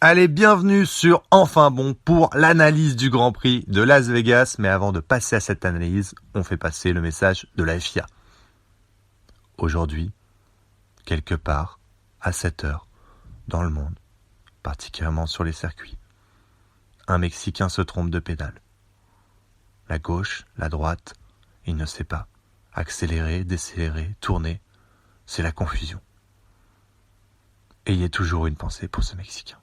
Allez, bienvenue sur Enfin Bon pour l'analyse du Grand Prix de Las Vegas. Mais avant de passer à cette analyse, on fait passer le message de la FIA. Aujourd'hui, quelque part, à 7 heures, dans le monde, particulièrement sur les circuits, un Mexicain se trompe de pédale. La gauche, la droite, il ne sait pas. Accélérer, décélérer, tourner, c'est la confusion. Ayez toujours une pensée pour ce Mexicain.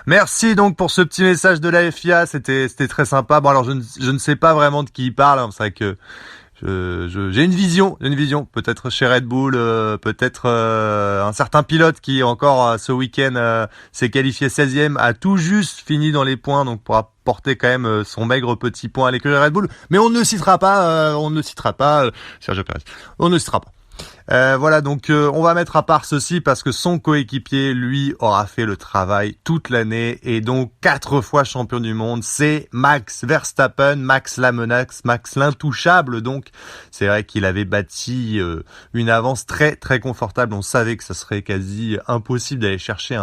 Merci donc pour ce petit message de la FIA, c'était très sympa. Bon alors je ne sais pas vraiment de qui il parle, hein. C'est vrai que j'ai une vision, peut-être chez Red Bull, peut-être un certain pilote qui encore ce week-end s'est qualifié 16e, a tout juste fini dans les points, donc pourra porter quand même son maigre petit point à l'écurie Red Bull, mais on ne citera pas Sergio Pérez, on ne citera pas. Voilà, donc on va mettre à part ceci parce que son coéquipier, lui, aura fait le travail toute l'année et donc 4 fois champion du monde, c'est Max Verstappen, Max la menace, Max l'intouchable. Donc c'est vrai qu'il avait bâti une avance très très confortable. On savait que ça serait quasi impossible d'aller chercher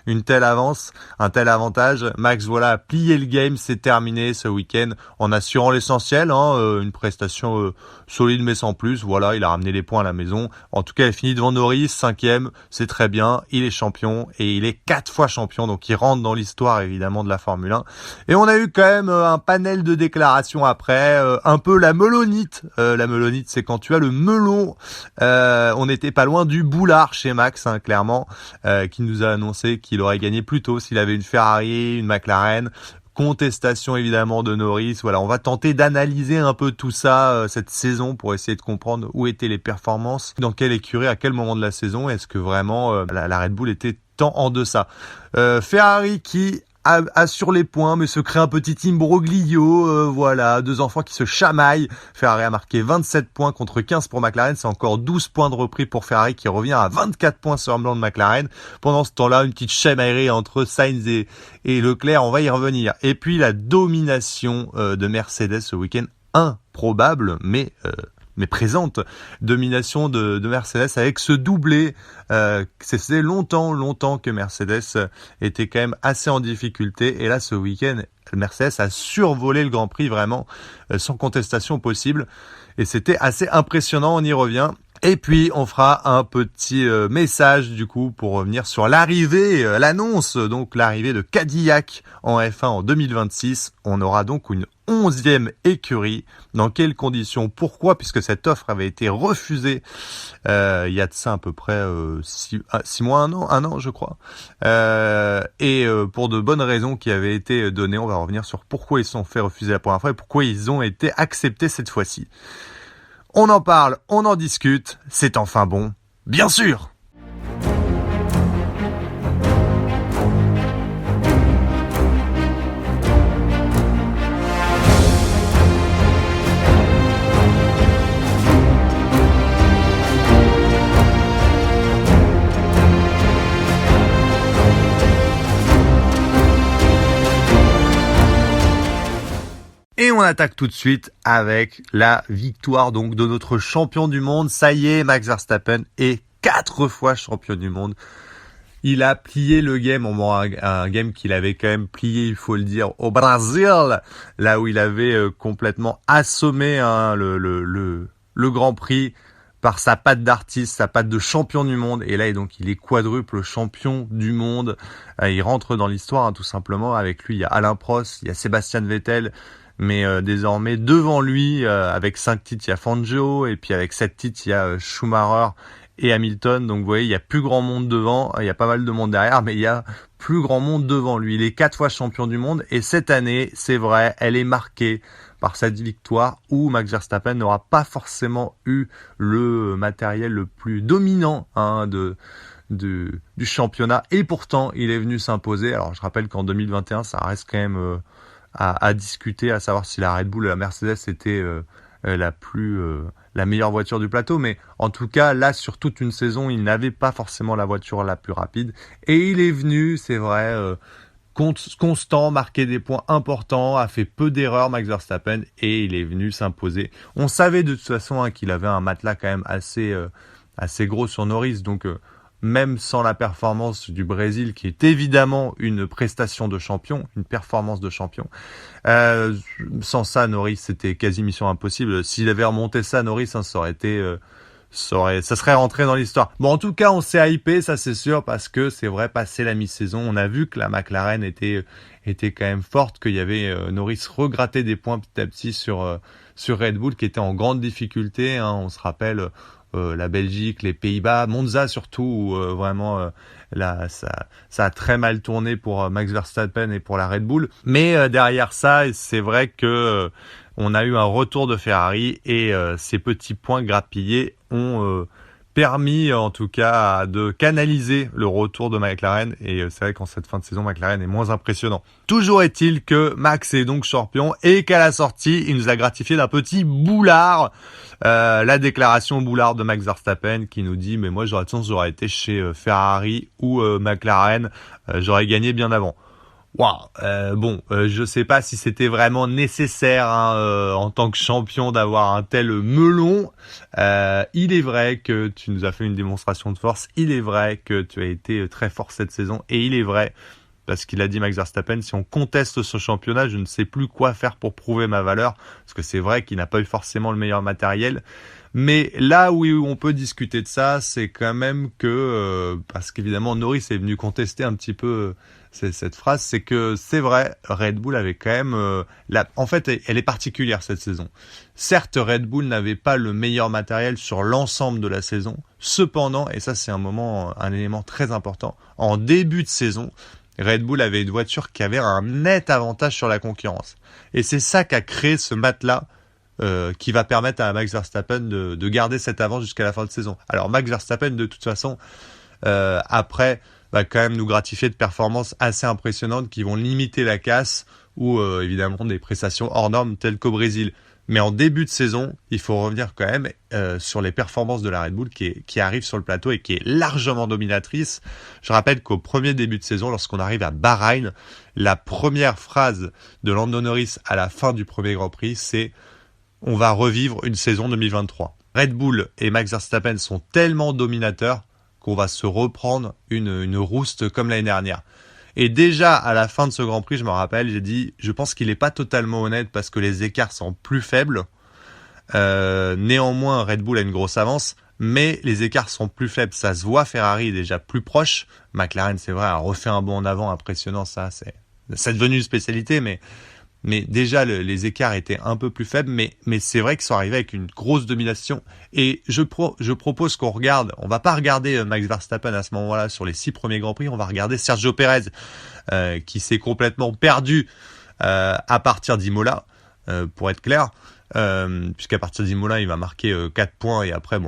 une telle avance, un tel avantage. Max, voilà, a plié le game, c'est terminé ce week-end en assurant l'essentiel, une prestation solide mais sans plus. Voilà, il a ramené les points à la maison. En tout cas, il finit devant Norris, 5e, c'est très bien, il est champion et il est 4 fois champion, donc il rentre dans l'histoire évidemment de la Formule 1. Et on a eu quand même un panel de déclarations après, un peu la melonite. La melonite, c'est quand tu as le melon. On n'était pas loin du boulard chez Max, clairement, qui nous a annoncé qu'il aurait gagné plus tôt s'il avait une Ferrari, une McLaren. Contestation évidemment de Norris. Voilà, on va tenter d'analyser un peu tout ça cette saison pour essayer de comprendre où étaient les performances, dans quelle écurie, à quel moment de la saison, est-ce que vraiment la Red Bull était tant en deçà. Ferrari qui assure les points mais se crée un petit imbroglio, voilà, deux enfants qui se chamaillent. Ferrari a marqué 27 points contre 15 pour McLaren, c'est encore 12 points de repris pour Ferrari qui revient à 24 points sur le blanc de McLaren. Pendant ce temps-là, une petite chamaillerie entre Sainz et Leclerc, on va y revenir. Et puis la domination de Mercedes ce week-end, improbable mais présente, domination de Mercedes avec ce doublé. C'était longtemps que Mercedes était quand même assez en difficulté et là ce week-end Mercedes a survolé le Grand Prix vraiment sans contestation possible et c'était assez impressionnant, on y revient. Et puis on fera un petit message du coup pour revenir sur l'arrivée, l'annonce, donc l'arrivée de Cadillac en F1 en 2026. On aura donc une 11e écurie. Dans quelles conditions? Pourquoi? Puisque cette offre avait été refusée il y a de ça à peu près 6 mois, un an je crois. Et pour de bonnes raisons qui avaient été données. On va revenir sur pourquoi ils se sont fait refuser la première fois et pourquoi ils ont été acceptés cette fois-ci. On en parle, on en discute, c'est enfin bon, bien sûr! Et on attaque tout de suite avec la victoire donc de notre champion du monde. Ça y est, Max Verstappen est 4 fois champion du monde. Il a plié le game, un game qu'il avait quand même plié, il faut le dire, au Brésil, là où il avait complètement assommé le Grand Prix par sa patte d'artiste, sa patte de champion du monde. Et là, donc, il est quadruple champion du monde. Il rentre dans l'histoire, tout simplement. Avec lui, il y a Alain Prost, il y a Sébastien Vettel. Mais désormais, devant lui, avec 5 titres, il y a Fangio. Et puis avec 7 titres, il y a Schumacher et Hamilton. Donc vous voyez, il y a plus grand monde devant. Il y a pas mal de monde derrière, mais il y a plus grand monde devant lui. Il est 4 fois champion du monde. Et cette année, c'est vrai, elle est marquée par cette victoire où Max Verstappen n'aura pas forcément eu le matériel le plus dominant du championnat. Et pourtant, il est venu s'imposer. Alors je rappelle qu'en 2021, ça reste quand même à discuter, à savoir si la Red Bull et la Mercedes étaient la meilleure voiture du plateau, mais en tout cas là sur toute une saison il n'avait pas forcément la voiture la plus rapide et il est venu, c'est vrai, constant, marquer des points importants, a fait peu d'erreurs Max Verstappen et il est venu s'imposer. On savait de toute façon qu'il avait un matelas quand même assez gros sur Norris, donc même sans la performance du Brésil, qui est évidemment une prestation de champion, une performance de champion. Sans ça, Norris, c'était quasi mission impossible. S'il avait remonté ça, Norris, ça aurait été... ça serait rentré dans l'histoire. Bon, en tout cas, on s'est hypé, ça c'est sûr, parce que c'est vrai, passé la mi-saison, on a vu que la McLaren était quand même forte, qu'il y avait Norris regrattait des points petit à petit sur Red Bull, qui était en grande difficulté. Hein, on se rappelle la Belgique, les Pays-Bas, Monza surtout, où vraiment là, ça a très mal tourné pour Max Verstappen et pour la Red Bull. Mais derrière ça, c'est vrai que on a eu un retour de Ferrari et ces petits points grappillés ont permis en tout cas de canaliser le retour de McLaren, et c'est vrai qu'en cette fin de saison McLaren est moins impressionnant. Toujours est-il que Max est donc champion et qu'à la sortie il nous a gratifié d'un petit boulard, la déclaration boulard de Max Verstappen qui nous dit mais moi j'aurais été chez Ferrari ou McLaren, j'aurais gagné bien avant. Wow. Je sais pas si c'était vraiment nécessaire en tant que champion d'avoir un tel melon. Il est vrai que tu nous as fait une démonstration de force. Il est vrai que tu as été très fort cette saison. Et il est vrai, parce qu'il a dit Max Verstappen, si on conteste ce championnat, je ne sais plus quoi faire pour prouver ma valeur. Parce que c'est vrai qu'il n'a pas eu forcément le meilleur matériel. Mais là où on peut discuter de ça, c'est quand même que, parce qu'évidemment Norris est venu contester un petit peu cette phrase, c'est que c'est vrai, Red Bull avait quand même... en fait, elle est particulière cette saison. Certes, Red Bull n'avait pas le meilleur matériel sur l'ensemble de la saison. Cependant, et ça c'est un élément très important, en début de saison, Red Bull avait une voiture qui avait un net avantage sur la concurrence. Et c'est ça qui a créé ce matelas qui va permettre à Max Verstappen de garder cette avance jusqu'à la fin de saison. Alors Max Verstappen, de toute façon, après, va quand même nous gratifier de performances assez impressionnantes qui vont limiter la casse ou évidemment des prestations hors normes telles qu'au Brésil. Mais en début de saison, il faut revenir quand même sur les performances de la Red Bull qui arrive sur le plateau et qui est largement dominatrice. Je rappelle qu'au premier début de saison, lorsqu'on arrive à Bahreïn, la première phrase de Lando Norris à la fin du premier Grand Prix, c'est « On va revivre une saison 2023 ». Red Bull et Max Verstappen sont tellement dominateurs qu'on va se reprendre une rouste comme l'année dernière. Et déjà, à la fin de ce Grand Prix, je me rappelle, j'ai dit, je pense qu'il n'est pas totalement honnête parce que les écarts sont plus faibles. Néanmoins, Red Bull a une grosse avance, mais les écarts sont plus faibles. Ça se voit, Ferrari est déjà plus proche. McLaren, c'est vrai, a refait un bond en avant impressionnant, ça, c'est devenu une spécialité, mais déjà, les écarts étaient un peu plus faibles, mais c'est vrai qu'ils sont arrivés avec une grosse domination. Et je propose qu'on regarde, on va pas regarder Max Verstappen à ce moment-là sur les 6 premiers Grands Prix, on va regarder Sergio Pérez, qui s'est complètement perdu à partir d'Imola, pour être clair, puisqu'à partir d'Imola, il va marquer 4 points, et après,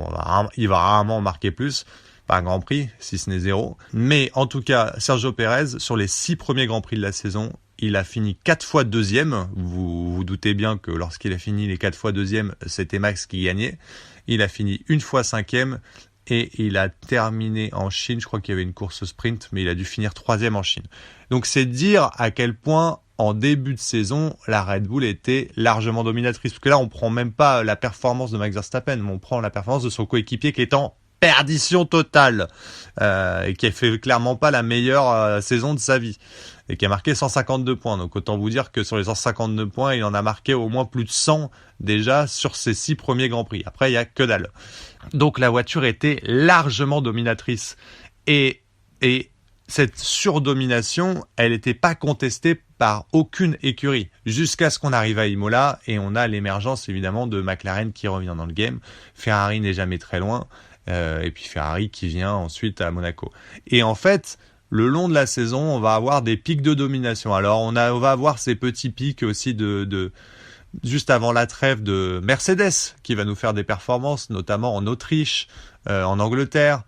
il va rarement marquer plus. Pas un Grand Prix, si ce n'est 0. Mais en tout cas, Sergio Pérez, sur les 6 premiers Grands Prix de la saison, il a fini 4 fois deuxième. Vous vous doutez bien que lorsqu'il a fini les 4 fois deuxième, c'était Max qui gagnait. Il a fini une fois cinquième et il a terminé en Chine. Je crois qu'il y avait une course sprint, mais il a dû finir 3e en Chine. Donc c'est dire à quel point, en début de saison, la Red Bull était largement dominatrice. Parce que là, on prend même pas la performance de Max Verstappen, mais on prend la performance de son coéquipier qui est en perdition totale et qui a fait clairement pas la meilleure saison de sa vie et qui a marqué 152 points. Donc autant vous dire que sur les 152 points, il en a marqué au moins plus de 100 déjà sur ses 6 premiers Grands Prix. Après, il y a que dalle. Donc la voiture était largement dominatrice et cette surdomination, elle n'était pas contestée par aucune écurie jusqu'à ce qu'on arrive à Imola et on a l'émergence évidemment de McLaren qui revient dans le game. Ferrari n'est jamais très loin. Et puis Ferrari qui vient ensuite à Monaco. Et en fait, le long de la saison, on va avoir des pics de domination. Alors on va avoir ces petits pics aussi de juste avant la trêve de Mercedes qui va nous faire des performances, notamment en Autriche, en Angleterre.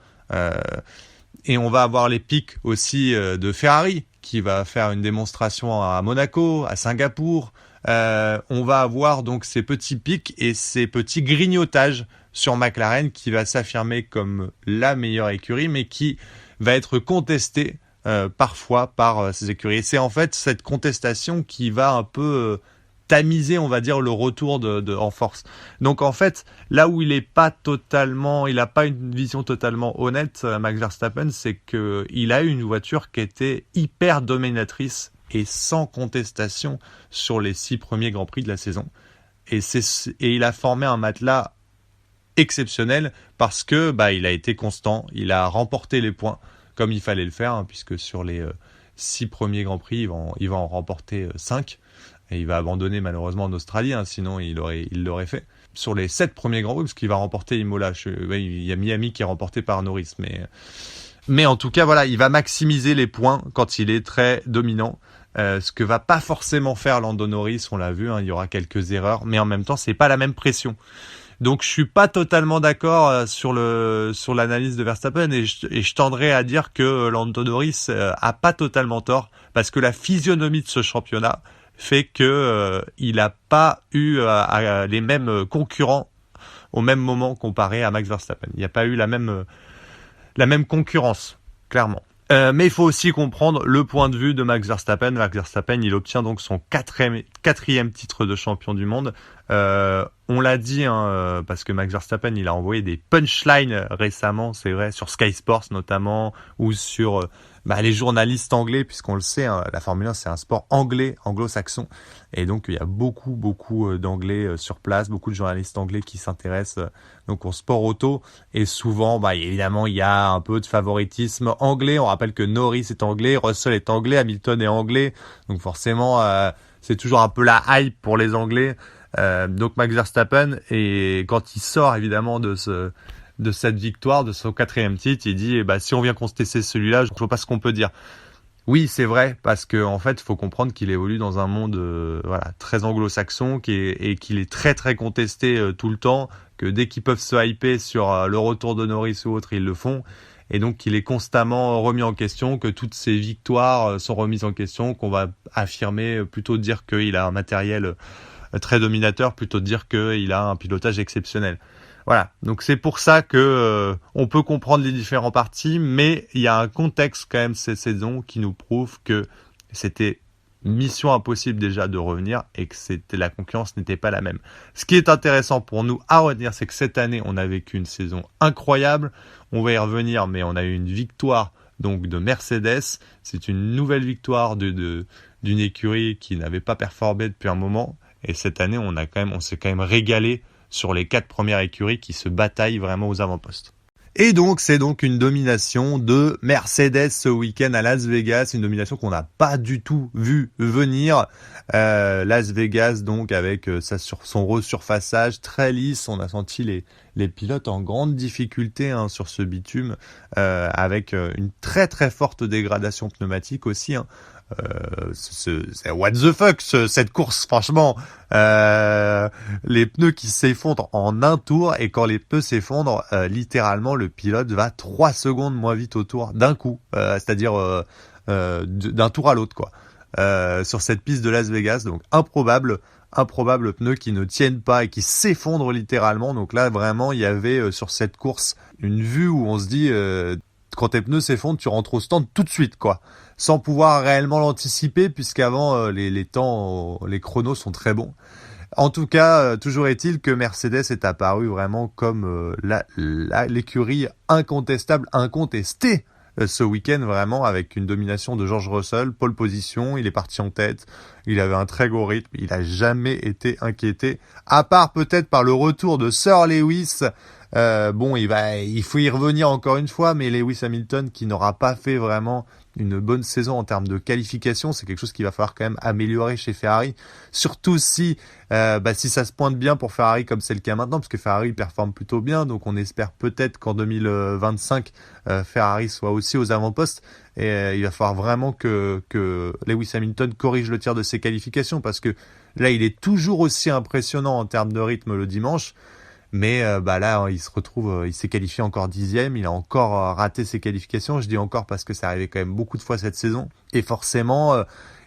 Et on va avoir les pics aussi de Ferrari qui va faire une démonstration à Monaco, à Singapour. On va avoir donc ces petits pics et ces petits grignotages sur McLaren qui va s'affirmer comme la meilleure écurie, mais qui va être contesté parfois par ces écuries. Et c'est en fait cette contestation qui va un peu tamiser, on va dire, le retour en force. Donc en fait, là où il a pas une vision totalement honnête, Max Verstappen, c'est que il a eu une voiture qui était hyper dominatrice et sans contestation sur les 6 premiers Grands Prix de la saison. Et il a formé un matelas exceptionnel parce que il a été constant, il a remporté les points comme il fallait le faire, hein, puisque sur les 6 premiers Grands Prix, il va en remporter 5. Et il va abandonner malheureusement en Australie, hein, sinon il l'aurait fait. Sur les 7 premiers Grands Prix, parce qu'il va remporter Imola. Il y a Miami qui est remporté par Norris. Mais en tout cas, voilà, il va maximiser les points quand il est très dominant. Ce que va pas forcément faire Lando Norris, on l'a vu, hein, il y aura quelques erreurs. Mais en même temps, c'est pas la même pression. Donc je suis pas totalement d'accord sur l'analyse de Verstappen et je tendrais à dire que Lando Norris a pas totalement tort parce que la physionomie de ce championnat fait que il a pas eu les mêmes concurrents au même moment comparé à Max Verstappen. Il n'y a pas eu la même concurrence, clairement. Mais il faut aussi comprendre le point de vue de Max Verstappen. Max Verstappen, il obtient donc son quatrième titre de champion du monde. On l'a dit, hein, parce que Max Verstappen, il a envoyé des punchlines récemment, c'est vrai, sur Sky Sports notamment, ou sur les journalistes anglais, puisqu'on le sait, hein, la Formule 1, c'est un sport anglo-saxon. Et donc, il y a beaucoup d'anglais sur place, beaucoup de journalistes anglais qui s'intéressent donc au sport auto. Et souvent, évidemment, il y a un peu de favoritisme anglais. On rappelle que Norris est anglais, Russell est anglais, Hamilton est anglais. Donc forcément, c'est toujours un peu la hype pour les Anglais. Donc Max Verstappen, et quand il sort évidemment de cette victoire, de son 4e titre, il dit si on vient contester celui-là, je ne vois pas ce qu'on peut dire. Oui, c'est vrai, parce que en fait, il faut comprendre qu'il évolue dans un monde très anglo-saxon et qu'il est très très contesté tout le temps, que dès qu'ils peuvent se hyper sur le retour de Norris ou autre, ils le font. Et donc qu'il est constamment remis en question, que toutes ses victoires sont remises en question, qu'on va affirmer, plutôt dire qu'il a un matériel très dominateur, plutôt dire qu'il a un pilotage exceptionnel. Voilà, donc c'est pour ça que on peut comprendre les différents partis, mais il y a un contexte quand même cette saison qui nous prouve que c'était mission impossible déjà de revenir et que la concurrence n'était pas la même. Ce qui est intéressant pour nous à retenir, c'est que cette année, on a vécu une saison incroyable. On va y revenir, mais on a eu une victoire donc de Mercedes. C'est une nouvelle victoire d'une écurie qui n'avait pas performé depuis un moment. Et cette année, on s'est quand même régalé sur les 4 premières écuries qui se bataillent vraiment aux avant-postes. Et donc, c'est donc une domination de Mercedes ce week-end à Las Vegas, une domination qu'on n'a pas du tout vu venir. Las Vegas, donc, avec son resurfaçage très lisse, on a senti les pilotes en grande difficulté sur ce bitume, avec une très très forte dégradation pneumatique aussi. C'est what the fuck cette course, franchement. Les pneus qui s'effondrent en un tour, et quand les pneus s'effondrent, littéralement le pilote va 3 secondes moins vite au tour d'un coup, c'est-à-dire d'un tour à l'autre, quoi. Sur cette piste de Las Vegas, donc improbable pneus qui ne tiennent pas et qui s'effondrent littéralement. Donc là vraiment il y avait sur cette course une vue où on se dit quand tes pneus s'effondrent, tu rentres au stand tout de suite, quoi, sans pouvoir réellement l'anticiper, puisqu'avant les temps, les chronos sont très bons. En tout cas, toujours est-il que Mercedes est apparu vraiment comme l'écurie incontestable, incontestée ce week-end, vraiment, avec une domination de George Russell, pole position, il est parti en tête, il avait un très gros rythme, il a jamais été inquiété, à part peut-être par le retour de Sir Lewis. Il faut y revenir encore une fois, mais Lewis Hamilton, qui n'aura pas fait vraiment une bonne saison en termes de qualification, c'est quelque chose qu'il va falloir quand même améliorer chez Ferrari, surtout si ça se pointe bien pour Ferrari comme c'est le cas maintenant, parce que Ferrari performe plutôt bien, donc on espère peut-être qu'en 2025 Ferrari soit aussi aux avant-postes, et il va falloir vraiment que Lewis Hamilton corrige le tir de ses qualifications, parce que là il est toujours aussi impressionnant en termes de rythme le dimanche. Mais là, il s'est qualifié encore 10e, il a encore raté ses qualifications. Je dis encore parce que ça arrivait quand même beaucoup de fois cette saison. Et forcément,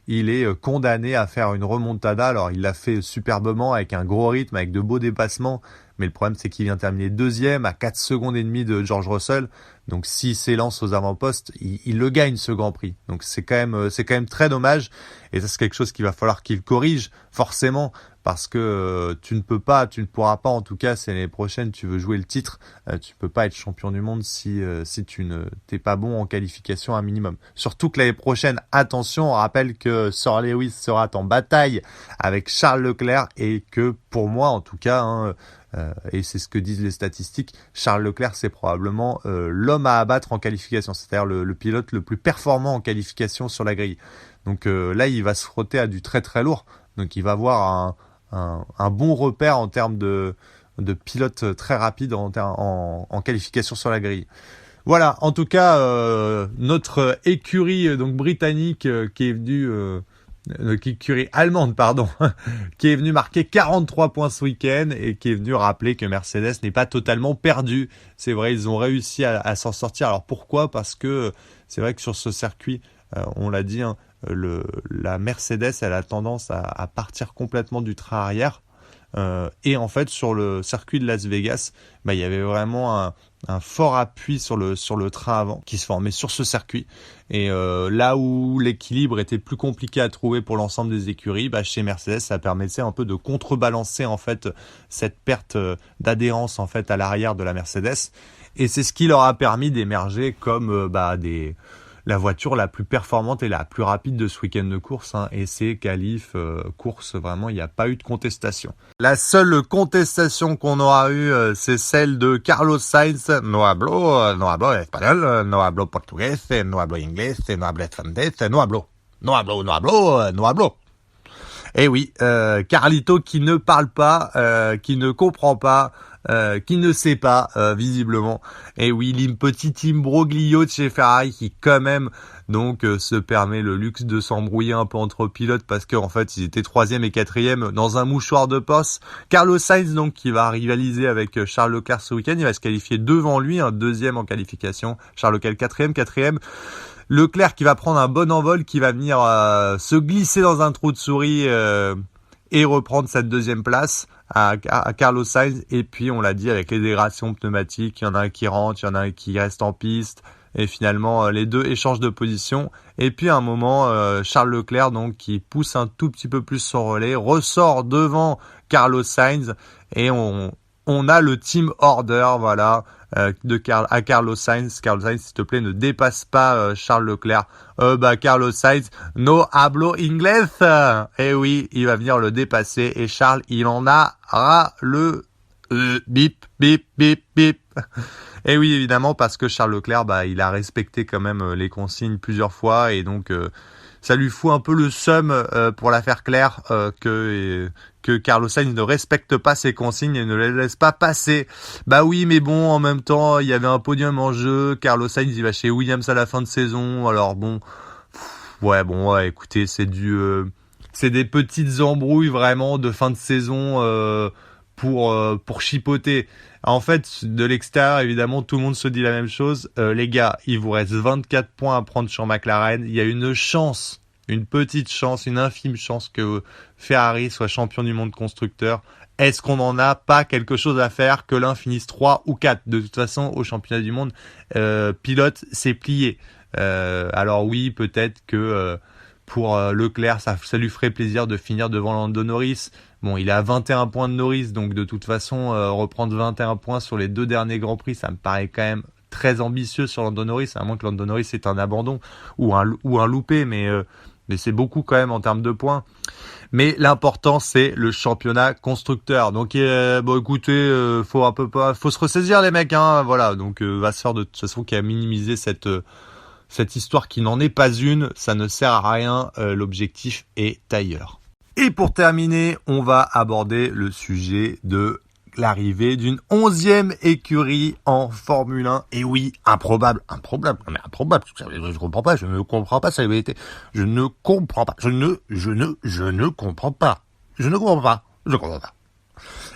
il est condamné à faire une remontada. Alors, il l'a fait superbement, avec un gros rythme, avec de beaux dépassements. Mais le problème, c'est qu'il vient terminer 2e à 4 secondes et demie de George Russell. Donc s'il s'élance aux avant-postes, il le gagne ce Grand Prix. Donc c'est quand même très dommage. Et ça c'est quelque chose qu'il va falloir qu'il corrige forcément, parce que tu ne pourras pas, en tout cas si l'année prochaine tu veux jouer le titre, tu peux pas être champion du monde si tu ne t'es pas bon en qualification un minimum. Surtout que l'année prochaine, attention, on rappelle que Sir Lewis sera en bataille avec Charles Leclerc, et que pour moi en tout cas, et c'est ce que disent les statistiques, Charles Leclerc c'est probablement l'homme à abattre en qualification, c'est-à-dire le pilote le plus performant en qualification sur la grille. Donc là il va se frotter à du très très lourd, donc il va avoir un bon repère en termes de pilote très rapide en qualification sur la grille. Voilà, en tout cas notre écurie donc britannique qui est venue écurie allemande, pardon, qui est venue marquer 43 points ce week-end et qui est venue rappeler que Mercedes n'est pas totalement perdu. C'est vrai, ils ont réussi à s'en sortir. Alors pourquoi ? Parce que c'est vrai que sur ce circuit, on l'a dit, la Mercedes, elle a tendance à partir complètement du train arrière. Et en fait, sur le circuit de Las Vegas, il y avait vraiment un fort appui sur le train avant qui se formait sur ce circuit. Et là où l'équilibre était plus compliqué à trouver pour l'ensemble des écuries, chez Mercedes, ça permettait un peu de contrebalancer en fait cette perte d'adhérence en fait à l'arrière de la Mercedes. Et c'est ce qui leur a permis d'émerger comme la voiture la plus performante et la plus rapide de ce week-end de course, et c'est qualif, course, vraiment il n'y a pas eu de contestation. La seule contestation qu'on aura eue, c'est celle de Carlos Sainz. No hablo espagnol, no hablo portugais, no hablo inglés, no hablo francés, no hablo. Eh oui, Carlito qui ne parle pas, qui ne comprend pas, qui ne sait pas, visiblement. Et oui, petit imbroglio de chez Ferrari qui quand même donc se permet le luxe de s'embrouiller un peu entre pilotes, parce qu'en fait ils étaient 3e et 4e dans un mouchoir de poste. Carlos Sainz donc qui va rivaliser avec Charles Leclerc ce week-end, il va se qualifier devant lui, un 2e en qualification, Charles Leclerc 4e. Leclerc qui va prendre un bon envol, qui va venir se glisser dans un trou de souris et reprendre cette 2e place à Carlos Sainz. Et puis on l'a dit, avec les dégradations pneumatiques, il y en a un qui rentre, il y en a un qui reste en piste, et finalement les deux échangent de position. Et puis à un moment, Charles Leclerc donc qui pousse un tout petit peu plus son relais, ressort devant Carlos Sainz, et on a le team order, voilà, à Carlos Sainz. Carlos Sainz, s'il te plaît, ne dépasse pas Charles Leclerc. Carlos Sainz, no hablo inglés. Et oui, il va venir le dépasser, et Charles, il en a ras le bip, bip, bip, bip. Et oui, évidemment, parce que Charles Leclerc, il a respecté quand même les consignes plusieurs fois, et donc ça lui fout un peu le seum, pour la faire claire, que Carlos Sainz ne respecte pas ses consignes et ne les laisse pas passer. Oui, mais bon, en même temps, il y avait un podium en jeu. Carlos Sainz, il va chez Williams à la fin de saison. Alors bon, écoutez, c'est des petites embrouilles vraiment de fin de saison pour chipoter. En fait, de l'extérieur, évidemment, tout le monde se dit la même chose. Les gars, il vous reste 24 points à prendre sur McLaren. Il y a une petite chance, une infime chance que Ferrari soit champion du monde constructeur. Est-ce qu'on n'en a pas quelque chose à faire que l'un finisse 3 ou 4 ? De toute façon, au championnat du monde, pilote, c'est plié. Alors oui, peut-être que pour Leclerc, ça lui ferait plaisir de finir devant Lando Norris. Bon, il est à 21 points de Norris, donc de toute façon, reprendre 21 points sur les 2 derniers Grands Prix, ça me paraît quand même très ambitieux sur Lando Norris, à moins que Lando Norris ait un abandon ou un loupé, mais c'est beaucoup quand même en termes de points. Mais l'important, c'est le championnat constructeur. Donc écoutez, faut se ressaisir les mecs, voilà. Donc va se faire de toute façon qui a minimisé cette histoire qui n'en est pas une, ça ne sert à rien, l'objectif est ailleurs. Et pour terminer, on va aborder le sujet de l'arrivée d'une 11e écurie en Formule 1. Et oui, improbable. Je ne comprends pas, ça avait été. Je ne comprends pas.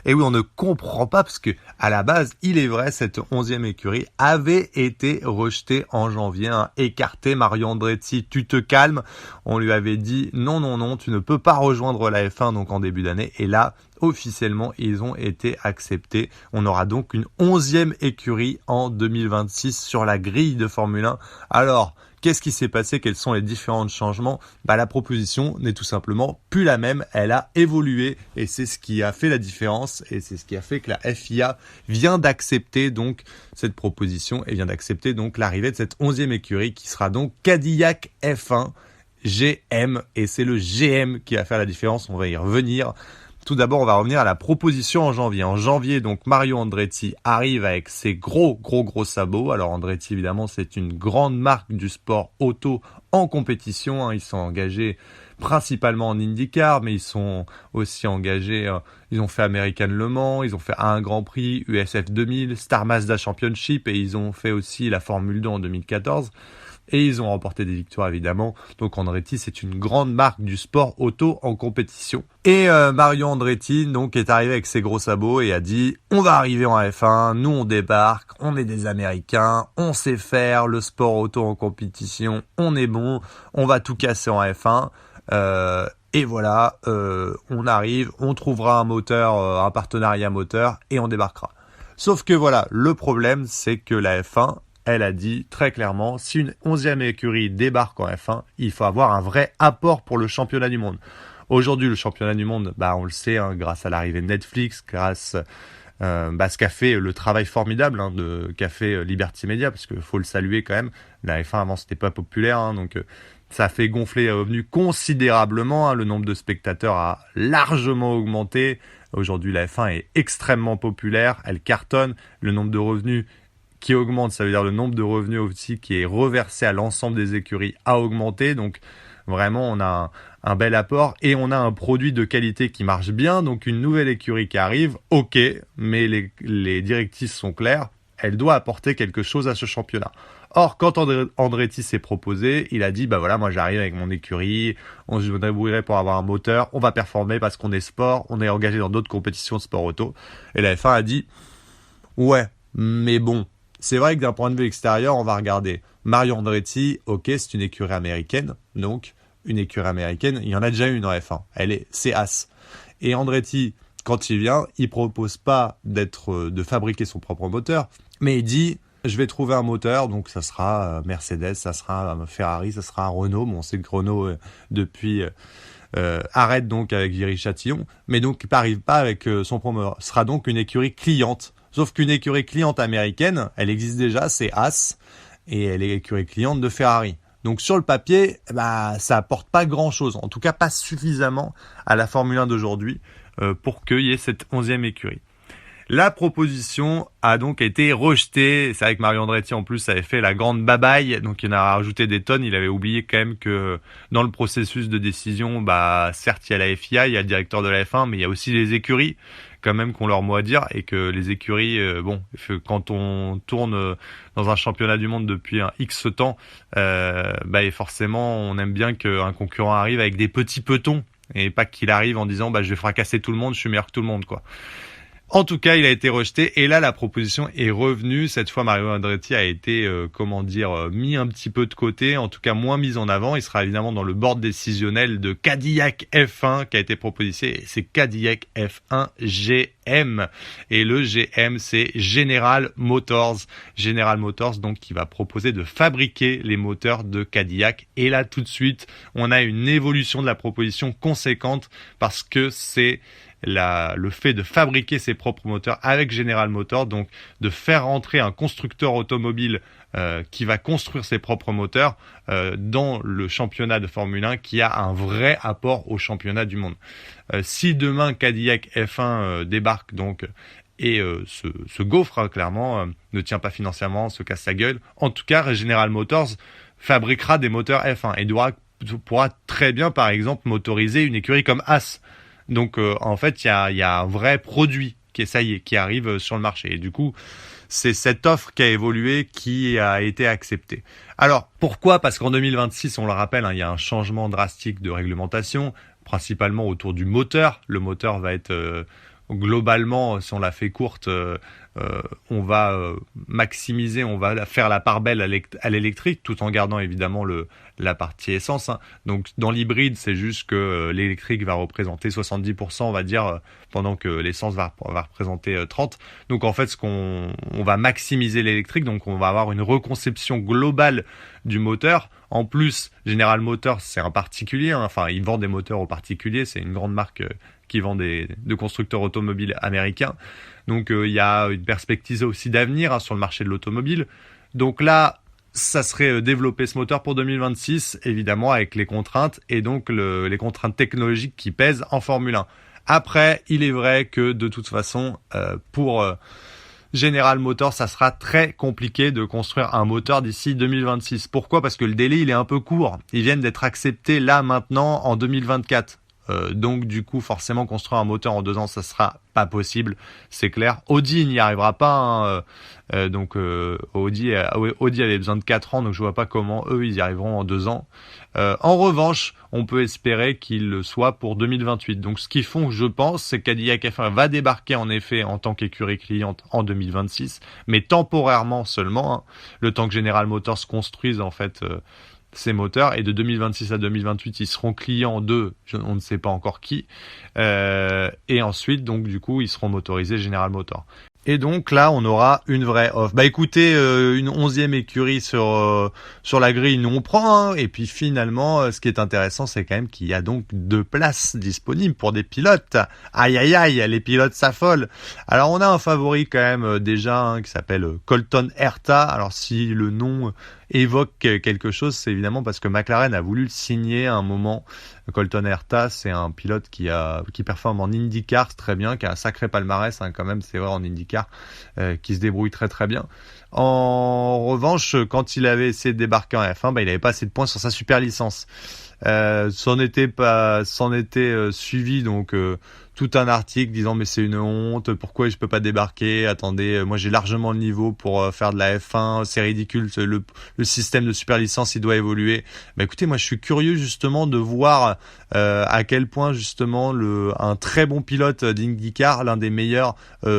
Et oui, on ne comprend pas parce que à la base, il est vrai, cette 11e écurie avait été rejetée en janvier, hein, écartée. Mario Andretti, tu te calmes. On lui avait dit non, non, non, tu ne peux pas rejoindre la F1 donc en début d'année. Et là, officiellement, ils ont été acceptés. On aura donc une 11e écurie en 2026 sur la grille de Formule 1. Alors, qu'est-ce qui s'est passé? Quels sont les différents changements? La proposition n'est tout simplement plus la même. Elle a évolué et c'est ce qui a fait la différence et c'est ce qui a fait que la FIA vient d'accepter donc cette proposition et vient d'accepter donc l'arrivée de cette 11e écurie qui sera donc Cadillac F1 GM et c'est le GM qui va faire la différence. On va y revenir. Tout d'abord, on va revenir à la proposition en janvier. En janvier, donc, Mario Andretti arrive avec ses gros sabots. Alors, Andretti, évidemment, c'est une grande marque du sport auto en compétition, hein. Ils sont engagés principalement en IndyCar, mais ils sont aussi engagés, ils ont fait American Le Mans, ils ont fait un Grand Prix, USF 2000, Star Mazda Championship et ils ont fait aussi la Formule 2 en 2014. Et ils ont remporté des victoires évidemment. Donc Andretti c'est une grande marque du sport auto en compétition. Et Mario Andretti donc est arrivé avec ses gros sabots et a dit on va arriver en F1, nous on débarque, on est des Américains, on sait faire le sport auto en compétition, on est bon, on va tout casser en F1. Et voilà, on arrive, on trouvera un moteur, un partenariat moteur et on débarquera. Sauf que voilà, le problème c'est que la F1 elle a dit très clairement, si une 11e écurie débarque en F1, il faut avoir un vrai apport pour le championnat du monde. Aujourd'hui, le championnat du monde, on le sait, hein, grâce à l'arrivée de Netflix, grâce ce qu'a fait le travail formidable qu'a fait Liberty Media, parce qu'il faut le saluer quand même. La F1 avant, c'était pas populaire, hein, donc ça a fait gonfler les revenus considérablement. Hein, le nombre de spectateurs a largement augmenté. Aujourd'hui, la F1 est extrêmement populaire, elle cartonne. Le nombre de revenus qui augmente, ça veut dire le nombre de revenus aussi qui est reversé à l'ensemble des écuries a augmenté. Donc vraiment, on a un bel apport et on a un produit de qualité qui marche bien. Donc une nouvelle écurie qui arrive, ok, mais les directives sont claires. Elle doit apporter quelque chose à ce championnat. Or, quand Andretti s'est proposé, il a dit, voilà, moi j'arrive avec mon écurie, on se débrouillerait pour avoir un moteur, on va performer parce qu'on est sport, on est engagé dans d'autres compétitions de sport auto. Et la F1 a dit, ouais, mais bon, c'est vrai que d'un point de vue extérieur, on va regarder. Mario Andretti, ok, c'est une écurie américaine, donc une écurie américaine, il y en a déjà une en F1, c'est Haas. Et Andretti, quand il vient, il propose pas de fabriquer son propre moteur, mais il dit, je vais trouver un moteur, donc ça sera Mercedes, ça sera Ferrari, ça sera Renault. Bon, on sait que Renault depuis arrête donc avec Viry Châtillon, mais donc il n'arrive pas avec son promoteur. Ce sera donc une écurie cliente. Sauf qu'une écurie cliente américaine, elle existe déjà, c'est Haas, et elle est écurie cliente de Ferrari. Donc sur le papier, ça apporte pas grand-chose, en tout cas pas suffisamment à la Formule 1 d'aujourd'hui pour qu'il y ait cette 11e écurie. La proposition a donc été rejetée. C'est vrai que Mario Andretti en plus avait fait la grande babaille, donc il en a rajouté des tonnes. Il avait oublié quand même que dans le processus de décision, certes il y a la FIA, il y a le directeur de la F1, mais il y a aussi les écuries quand même qui ont leur mot à dire et que les écuries, quand on tourne dans un championnat du monde depuis un X temps, et forcément on aime bien qu'un concurrent arrive avec des petits petons et pas qu'il arrive en disant je vais fracasser tout le monde, je suis meilleur que tout le monde quoi. En tout cas, il a été rejeté et là, la proposition est revenue. Cette fois, Mario Andretti a été, mis un petit peu de côté, en tout cas moins mis en avant. Il sera évidemment dans le board décisionnel de Cadillac F1 qui a été proposé. C'est Cadillac F1 GM. Et le GM, c'est General Motors. General Motors, donc, qui va proposer de fabriquer les moteurs de Cadillac. Et là, tout de suite, on a une évolution de la proposition conséquente parce que c'est le fait de fabriquer ses propres moteurs avec General Motors, donc de faire rentrer un constructeur automobile qui va construire ses propres moteurs dans le championnat de Formule 1 qui a un vrai apport au championnat du monde. Si demain Cadillac F1 débarque donc et se gaufre clairement, ne tient pas financièrement, se casse la gueule, en tout cas General Motors fabriquera des moteurs F1 et pourra très bien par exemple motoriser une écurie comme Haas. Donc en fait, il y a un vrai produit qui arrive sur le marché. Et du coup, c'est cette offre qui a évolué, qui a été acceptée. Alors, pourquoi ? Parce qu'en 2026, on le rappelle, il y a un changement drastique de réglementation, principalement autour du moteur. Le moteur va être globalement, si on la fait courte, on va maximiser, on va faire la part belle à l'électrique, tout en gardant évidemment la partie essence, hein. Donc dans l'hybride, c'est juste que l'électrique va représenter 70%, on va dire, pendant que l'essence va représenter 30%. Donc en fait, on va maximiser l'électrique, donc on va avoir une reconception globale du moteur. En plus, General Motors, c'est un particulier, hein. Enfin, ils vendent des moteurs aux particuliers, c'est une grande marque qui vend de constructeurs automobiles américains. Donc il y a une perspective aussi d'avenir, hein, sur le marché de l'automobile. Donc là, ça serait développer ce moteur pour 2026, évidemment avec les contraintes et donc les contraintes technologiques qui pèsent en Formule 1. Après, il est vrai que de toute façon, pour General Motors, ça sera très compliqué de construire un moteur d'ici 2026. Pourquoi ? Parce que le délai, il est un peu court. Ils viennent d'être acceptés là, maintenant, en 2024. Donc du coup, forcément, construire un moteur en 2 ans, ça sera pas possible, c'est clair. Audi n'y arrivera pas, hein. Audi avait besoin de 4 ans, donc je vois pas comment eux ils y arriveront en 2 ans. En revanche, on peut espérer qu'il le soit pour 2028. Donc ce qu'ils font, je pense, c'est que Cadillac F1 va débarquer en effet en tant qu'écurie cliente en 2026, mais temporairement seulement, hein, le temps que General Motors construise en fait ces moteurs, et de 2026 à 2028 ils seront clients on ne sait pas encore qui, et ensuite donc du coup ils seront motorisés General Motors. Et donc là, on aura une vraie offre. Bah écoutez, une 11e écurie sur la grille, nous on prend, hein. Et puis finalement, ce qui est intéressant, c'est quand même qu'il y a donc 2 places disponibles pour des pilotes. Aïe aïe aïe, les pilotes s'affolent. Alors on a un favori quand même déjà, hein, qui s'appelle Colton Herta. Alors si le nom évoque quelque chose, c'est évidemment parce que McLaren a voulu le signer à un moment. Colton Herta, c'est un pilote qui performe en IndyCar très bien, qui a un sacré palmarès, hein, quand même, c'est vrai, en IndyCar, qui se débrouille très très bien. En revanche, quand il avait essayé de débarquer en F1, il avait pas assez de points sur sa super licence. S'en était suivi donc tout un article disant mais c'est une honte, pourquoi je peux pas débarquer, attendez, moi j'ai largement le niveau pour faire de la F1, c'est ridicule, le système de super licence il doit évoluer. Écoutez, moi je suis curieux justement de voir à quel point justement un très bon pilote d'IndyCar, l'un des meilleurs,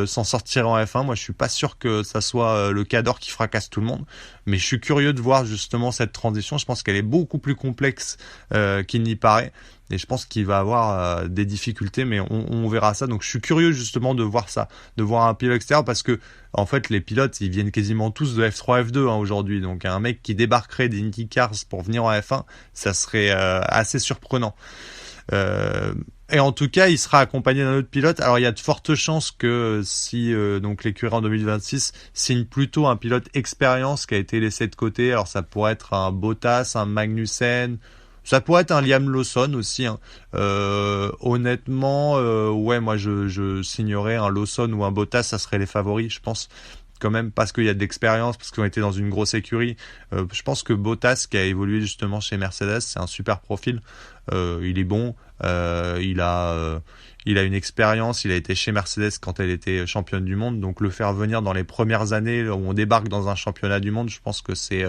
s'en sortirait en F1. Moi je suis pas sûr que ça soit le Cador qui fracasse tout le monde, mais je suis curieux de voir justement cette transition. Je pense qu'elle est beaucoup plus complexe qu'il n'y paraît, et je pense qu'il va avoir des difficultés, mais on verra ça. Donc je suis curieux justement de voir ça, de voir un pilote extérieur, parce que en fait les pilotes ils viennent quasiment tous de F3, F2, hein, aujourd'hui. Donc un mec qui débarquerait des IndyCars pour venir en F1, ça serait assez surprenant. Et en tout cas, il sera accompagné d'un autre pilote. Alors, il y a de fortes chances que si donc l'écurie en 2026 signe plutôt un pilote expérience qui a été laissé de côté. Alors, ça pourrait être un Bottas, un Magnussen, ça pourrait être un Liam Lawson aussi, hein. Honnêtement, ouais, moi je signerais un Lawson ou un Bottas, ça serait les favoris, je pense. Quand même, parce qu'il y a de l'expérience, parce qu'ils ont été dans une grosse écurie. Je pense que Bottas, qui a évolué justement chez Mercedes, c'est un super profil. Il est bon, il a une expérience, il a été chez Mercedes quand elle était championne du monde, donc le faire venir dans les premières années où on débarque dans un championnat du monde, je pense que c'est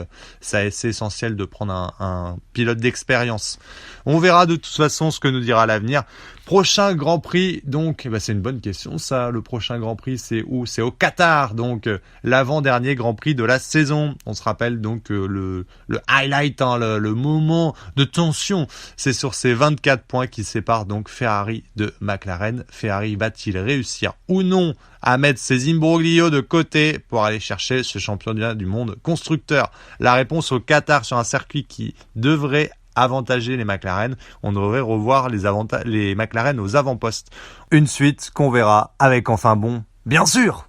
assez essentiel de prendre un pilote d'expérience. On verra de toute façon ce que nous dira l'avenir. Prochain Grand Prix, donc, c'est une bonne question ça. Le prochain Grand Prix, c'est où ? C'est au Qatar, donc l'avant-dernier Grand Prix de la saison. On se rappelle donc le highlight, hein, le moment de tension, c'est sur ces 24 points qui séparent donc Ferrari de McLaren. Ferrari va-t-il réussir ou non à mettre ses imbroglios de côté pour aller chercher ce championnat du monde constructeur ? La réponse au Qatar, sur un circuit qui devrait avantager les McLaren. On devrait revoir les McLaren aux avant-postes. Une suite qu'on verra avec enfin bon, bien sûr.